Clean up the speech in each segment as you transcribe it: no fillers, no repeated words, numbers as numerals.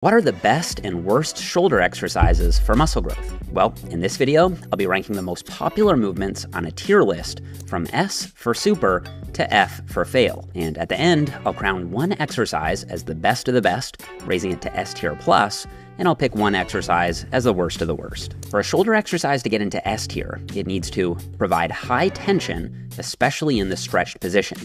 What are the best and worst shoulder exercises for muscle growth? Well, in this video, I'll be ranking the most popular movements on a tier list from S for super to F for fail. And at the end, I'll crown one exercise as the best of the best, raising it to S tier plus, and I'll pick one exercise as the worst of the worst. For a shoulder exercise to get into S tier, it needs to provide high tension, especially in the stretched position.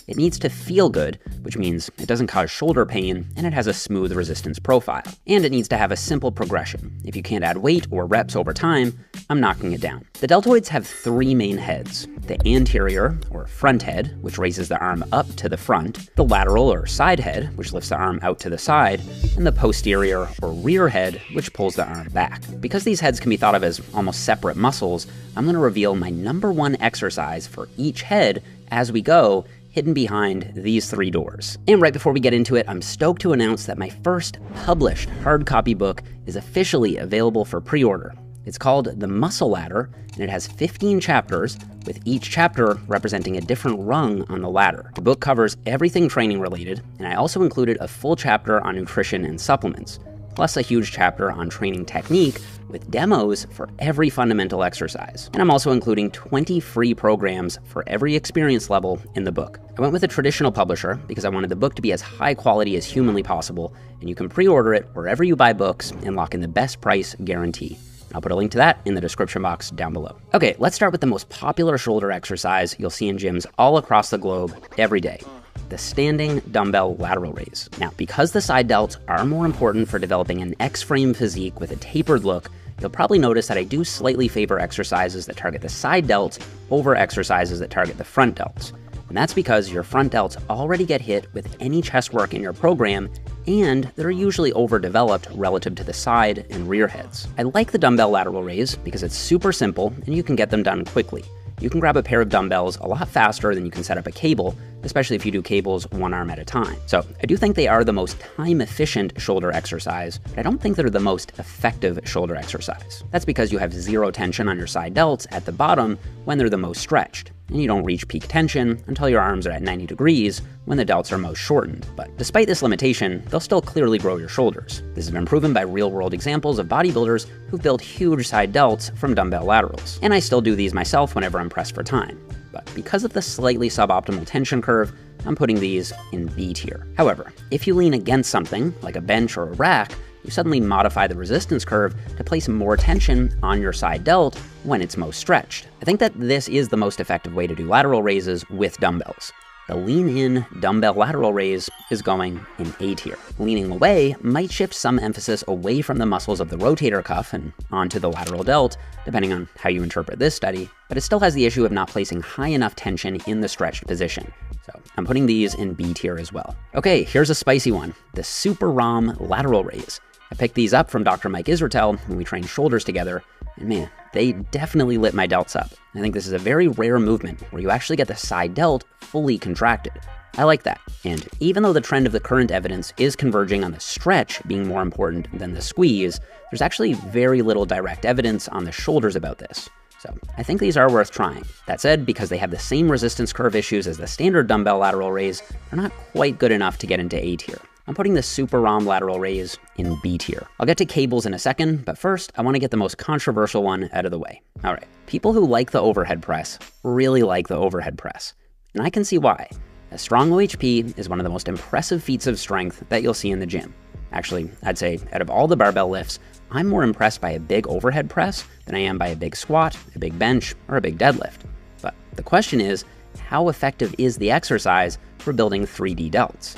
It needs to feel good, which means it doesn't cause shoulder pain and it has a smooth resistance profile. And it needs to have a simple progression. If you can't add weight or reps over time, I'm knocking it down. The deltoids have three main heads: the anterior or front head, which raises the arm up to the front, the lateral or side head, which lifts the arm out to the side, and the posterior or rear head, which pulls the arm back. Because these heads can be thought of as almost separate muscles, I'm going to reveal my number one exercise for each head as we go, hidden behind these three doors. And right before we get into it, I'm stoked to announce that my first published hard copy book is officially available for pre-order. It's called The Muscle Ladder, and it has 15 chapters, with each chapter representing a different rung on the ladder. The book covers everything training related, and I also included a full chapter on nutrition and supplements, plus a huge chapter on training technique with demos for every fundamental exercise. And I'm also including 20 free programs for every experience level in the book. I went with a traditional publisher because I wanted the book to be as high quality as humanly possible, and you can pre-order it wherever you buy books and lock in the best price guarantee. I'll put a link to that in the description box down below. Okay, let's start with the most popular shoulder exercise you'll see in gyms all across the globe every day: the standing dumbbell lateral raise. Now, because the side delts are more important for developing an X-frame physique with a tapered look, you'll probably notice that I do slightly favor exercises that target the side delts over exercises that target the front delts. And that's because your front delts already get hit with any chest work in your program, and they're usually overdeveloped relative to the side and rear heads. I like the dumbbell lateral raise because it's super simple and you can get them done quickly. You can grab a pair of dumbbells a lot faster than you can set up a cable, especially if you do cables one arm at a time. So I do think they are the most time-efficient shoulder exercise, but I don't think they're the most effective shoulder exercise. That's because you have zero tension on your side delts at the bottom when they're the most stretched, and you don't reach peak tension until your arms are at 90 degrees when the delts are most shortened. But despite this limitation, they'll still clearly grow your shoulders. This has been proven by real-world examples of bodybuilders who've built huge side delts from dumbbell laterals. And I still do these myself whenever I'm pressed for time. But because of the slightly suboptimal tension curve, I'm putting these in B tier. However, if you lean against something, like a bench or a rack, you suddenly modify the resistance curve to place more tension on your side delt when it's most stretched. I think that this is the most effective way to do lateral raises with dumbbells. The lean-in dumbbell lateral raise is going in A tier. Leaning away might shift some emphasis away from the muscles of the rotator cuff and onto the lateral delt, depending on how you interpret this study, but it still has the issue of not placing high enough tension in the stretched position. So I'm putting these in B tier as well. Okay, here's a spicy one: the Super ROM lateral raise. I picked these up from Dr. Mike Israetel when we trained shoulders together, and man, they definitely lit my delts up. I think this is a very rare movement where you actually get the side delt fully contracted. I like that. And even though the trend of the current evidence is converging on the stretch being more important than the squeeze, there's actually very little direct evidence on the shoulders about this. So I think these are worth trying. That said, because they have the same resistance curve issues as the standard dumbbell lateral raise, they're not quite good enough to get into A tier. I'm putting the Super ROM lateral raise in B tier. I'll get to cables in a second, but first, I want to get the most controversial one out of the way. All right, people who like the overhead press really like the overhead press, and I can see why. A strong OHP is one of the most impressive feats of strength that you'll see in the gym. Actually, I'd say out of all the barbell lifts, I'm more impressed by a big overhead press than I am by a big squat, a big bench, or a big deadlift. But the question is, how effective is the exercise for building 3D delts?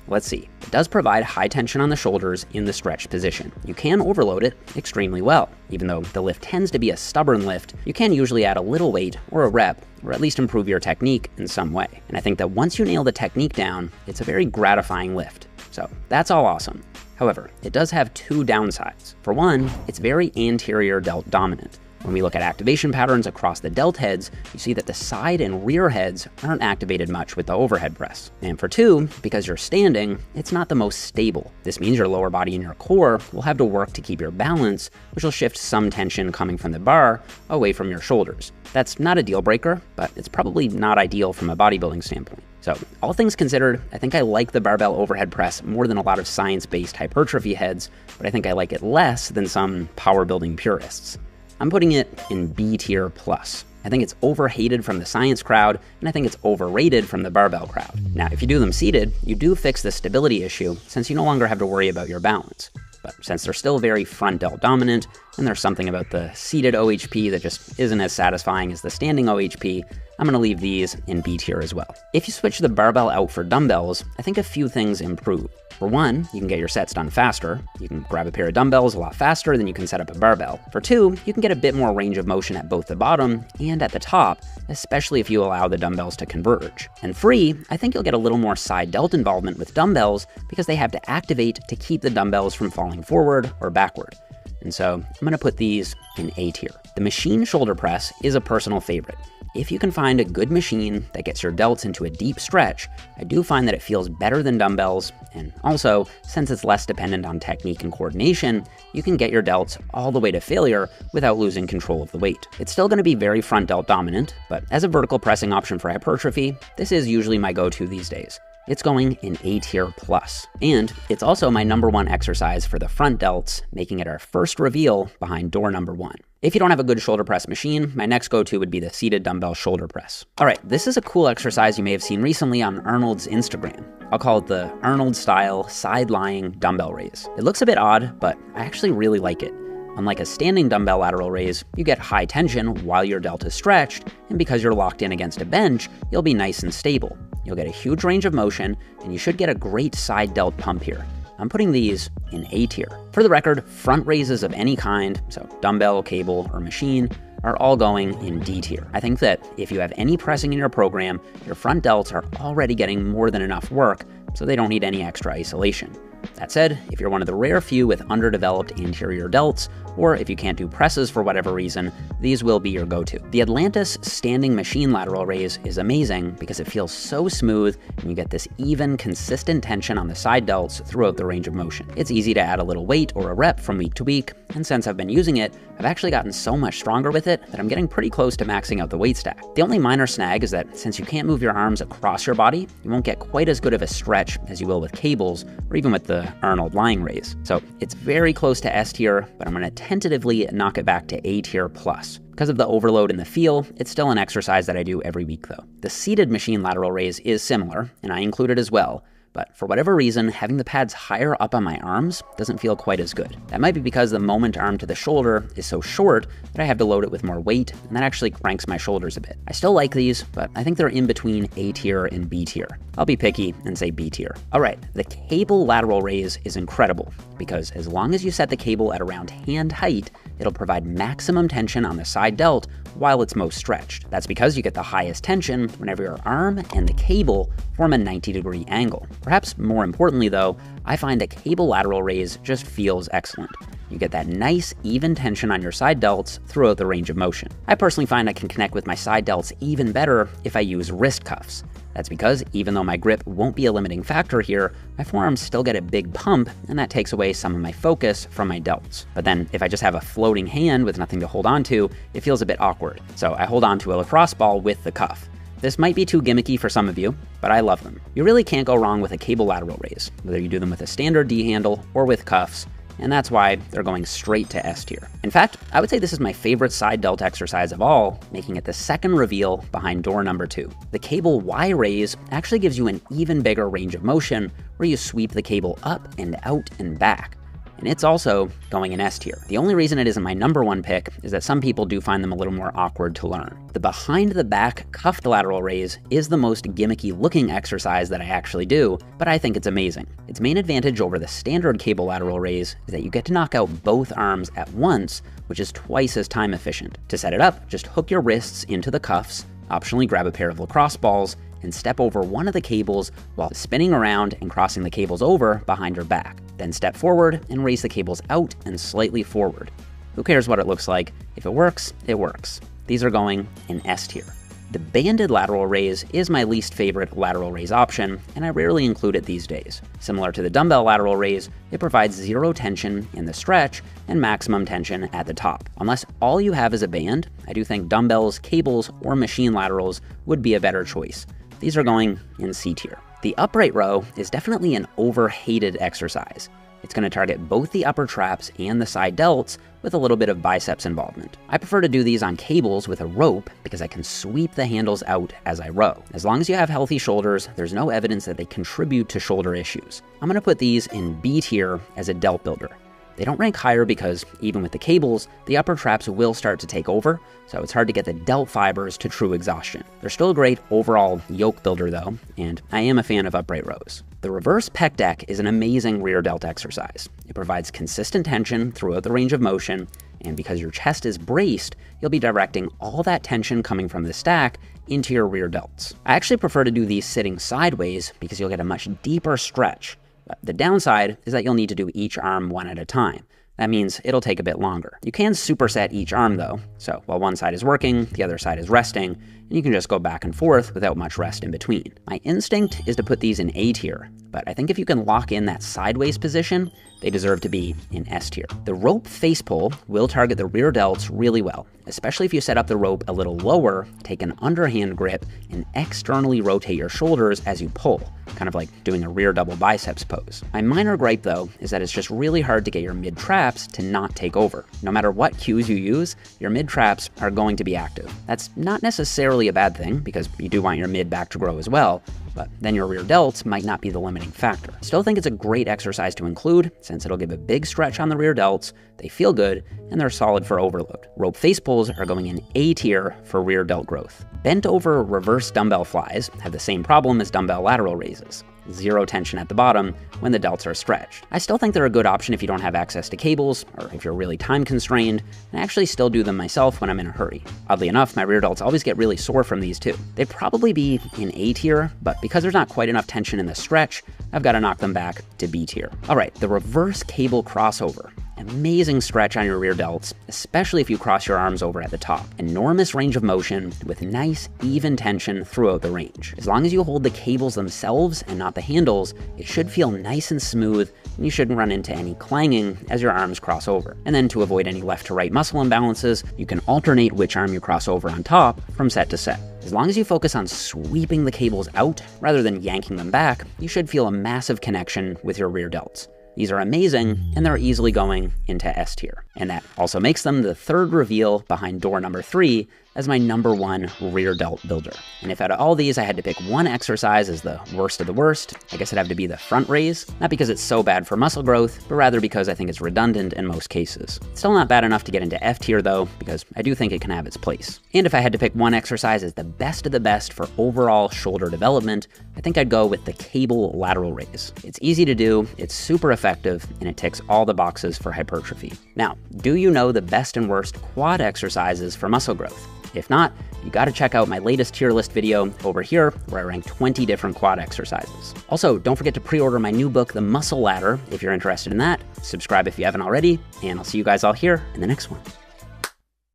Let's see. It does provide high tension on the shoulders in the stretched position. You can overload it extremely well. Even though the lift tends to be a stubborn lift, you can usually add a little weight or a rep, or at least improve your technique in some way. And I think that once you nail the technique down, it's a very gratifying lift. So that's all awesome. However, it does have two downsides. For one, it's very anterior delt dominant. When we look at activation patterns across the delt heads, you see that the side and rear heads aren't activated much with the overhead press. And for two, because you're standing, it's not the most stable. This means your lower body and your core will have to work to keep your balance, which will shift some tension coming from the bar away from your shoulders. That's not a deal breaker, but it's probably not ideal from a bodybuilding standpoint. So all things considered, I think I like the barbell overhead press more than a lot of science-based hypertrophy heads, but I think I like it less than some power building purists. I'm putting it in B tier plus. I think it's overhated from the science crowd, and I think it's overrated from the barbell crowd. Now, if you do them seated, you do fix the stability issue since you no longer have to worry about your balance. But since they're still very front delt dominant, and there's something about the seated OHP that just isn't as satisfying as the standing OHP, I'm going to leave these in B tier as well. If you switch the barbell out for dumbbells, I think a few things improve. For one, you can get your sets done faster. You can grab a pair of dumbbells a lot faster than you can set up a barbell. For two, you can get a bit more range of motion at both the bottom and at the top, especially if you allow the dumbbells to converge. And three, I think you'll get a little more side delt involvement with dumbbells because they have to activate to keep the dumbbells from falling forward or backward. And so I'm going to put these in A tier. The machine shoulder press is a personal favorite. If you can find a good machine that gets your delts into a deep stretch, I do find that it feels better than dumbbells, and also, since it's less dependent on technique and coordination, you can get your delts all the way to failure without losing control of the weight. It's still going to be very front delt dominant, but as a vertical pressing option for hypertrophy, this is usually my go-to these days. It's going in A tier plus. And it's also my #1 exercise for the front delts, making it our first reveal behind door #1. If you don't have a good shoulder press machine, my next go-to would be the seated dumbbell shoulder press. All right, this is a cool exercise you may have seen recently on Arnold's Instagram. I'll call it the Arnold style side-lying dumbbell raise. It looks a bit odd, but I actually really like it. Unlike a standing dumbbell lateral raise, you get high tension while your delt is stretched, and because you're locked in against a bench, you'll be nice and stable. You'll get a huge range of motion, and you should get a great side delt pump here. I'm putting these in A tier. For the record, front raises of any kind, so dumbbell, cable, or machine, are all going in D tier. I think that if you have any pressing in your program, your front delts are already getting more than enough work, so they don't need any extra isolation. That said, if you're one of the rare few with underdeveloped anterior delts, or if you can't do presses for whatever reason, these will be your go-to. The Atlantis standing machine lateral raise is amazing because it feels so smooth and you get this even, consistent tension on the side delts throughout the range of motion. It's easy to add a little weight or a rep from week to week, and since I've been using it, I've actually gotten so much stronger with it that I'm getting pretty close to maxing out the weight stack. The only minor snag is that since you can't move your arms across your body, you won't get quite as good of a stretch as you will with cables or even with the Arnold lying raise. So it's very close to S tier, but I'm going to tentatively knock it back to A tier plus. Because of the overload in the feel, it's still an exercise that I do every week though. The seated machine lateral raise is similar, and I include it as well. But for whatever reason, having the pads higher up on my arms doesn't feel quite as good. That might be because the moment arm to the shoulder is so short that I have to load it with more weight, and that actually cranks my shoulders a bit. I still like these, but I think they're in between A tier and B tier. I'll be picky and say B tier. All right, the cable lateral raise is incredible because as long as you set the cable at around hand height, it'll provide maximum tension on the side delt while it's most stretched. That's because you get the highest tension whenever your arm and the cable form a 90-degree angle. Perhaps more importantly though, I find a cable lateral raise just feels excellent. You get that nice, even tension on your side delts throughout the range of motion. I personally find I can connect with my side delts even better if I use wrist cuffs. That's because even though my grip won't be a limiting factor here, my forearms still get a big pump, and that takes away some of my focus from my delts. But then if I just have a floating hand with nothing to hold on to, it feels a bit awkward. So I hold on to a lacrosse ball with the cuff. This might be too gimmicky for some of you, but I love them. You really can't go wrong with a cable lateral raise, whether you do them with a standard D handle or with cuffs, and that's why they're going straight to S tier. In fact, I would say this is my favorite side delt exercise of all, making it the second reveal behind door #2. The cable Y raise actually gives you an even bigger range of motion where you sweep the cable up and out and back. And it's also going in S tier. The only reason it isn't my #1 pick is that some people do find them a little more awkward to learn. The behind the back cuffed lateral raise is the most gimmicky looking exercise that I actually do, but I think it's amazing. Its main advantage over the standard cable lateral raise is that you get to knock out both arms at once, which is twice as time efficient. To set it up, just hook your wrists into the cuffs, optionally grab a pair of lacrosse balls, and step over one of the cables while spinning around and crossing the cables over behind your back. Then step forward and raise the cables out and slightly forward. Who cares what it looks like? If it works, it works. These are going in S tier. The banded lateral raise is my least favorite lateral raise option, and I rarely include it these days. Similar to the dumbbell lateral raise, it provides zero tension in the stretch and maximum tension at the top. Unless all you have is a band, I do think dumbbells, cables, or machine laterals would be a better choice. these are going in C tier. The upright row is definitely an overhated exercise. It's going to target both the upper traps and the side delts with a little bit of biceps involvement. I prefer to do these on cables with a rope because I can sweep the handles out as I row. As long as you have healthy shoulders, there's no evidence that they contribute to shoulder issues. I'm going to put these in B tier as a delt builder. They don't rank higher because, even with the cables, the upper traps will start to take over, so it's hard to get the delt fibers to true exhaustion. They're still a great overall yoke builder though, and I am a fan of upright rows. The reverse pec deck is an amazing rear delt exercise. It provides consistent tension throughout the range of motion, and because your chest is braced, you'll be directing all that tension coming from the stack into your rear delts. I actually prefer to do these sitting sideways because you'll get a much deeper stretch. The downside is that you'll need to do each arm one at a time. That means it'll take a bit longer. You can superset each arm though, so while one side is working, the other side is resting, and you can just go back and forth without much rest in between. My instinct is to put these in A tier, but I think if you can lock in that sideways position, they deserve to be in S tier. The rope face pull will target the rear delts really well, especially if you set up the rope a little lower, take an underhand grip, and externally rotate your shoulders as you pull, kind of like doing a rear double biceps pose. My minor gripe though is that it's just really hard to get your mid traps to not take over. No matter what cues you use, your mid traps are going to be active. That's not necessarily a bad thing because you do want your mid back to grow as well, but then your rear delts might not be the limiting factor. Still think it's a great exercise to include since it'll give a big stretch on the rear delts, they feel good, and they're solid for overload. Rope face pulls are going in A tier for rear delt growth. Bent over reverse dumbbell flies have the same problem as dumbbell lateral raises. Zero tension at the bottom when the delts are stretched. I still think they're a good option if you don't have access to cables or if you're really time constrained, and I actually still do them myself when I'm in a hurry. Oddly enough, my rear delts always get really sore from these too. They'd probably be in A tier, but because there's not quite enough tension in the stretch, I've got to knock them back to B tier. All right, the reverse cable crossover. Amazing stretch on your rear delts, especially if you cross your arms over at the top. Enormous range of motion with nice, even tension throughout the range. As long as you hold the cables themselves and not the handles, it should feel nice and smooth, and you shouldn't run into any clanging as your arms cross over. And then to avoid any left to right muscle imbalances, you can alternate which arm you cross over on top from set to set. As long as you focus on sweeping the cables out rather than yanking them back, you should feel a massive connection with your rear delts. These are amazing, and they're easily going into S tier. And that also makes them the third reveal behind door number 3 as my number 1 rear delt builder. And if out of all these I had to pick one exercise as the worst of the worst, I guess it'd have to be the front raise, not because it's so bad for muscle growth, but rather because I think it's redundant in most cases. Still not bad enough to get into F tier though, because I do think it can have its place. And if I had to pick one exercise as the best of the best for overall shoulder development, I think I'd go with the cable lateral raise. It's easy to do, it's super effective, and it ticks all the boxes for hypertrophy. Now, do you know the best and worst quad exercises for muscle growth? If not, you gotta check out my latest tier list video over here where I rank 20 different quad exercises. Also, don't forget to pre-order my new book, The Muscle Ladder, if you're interested in that. Subscribe if you haven't already, and I'll see you guys all here in the next one.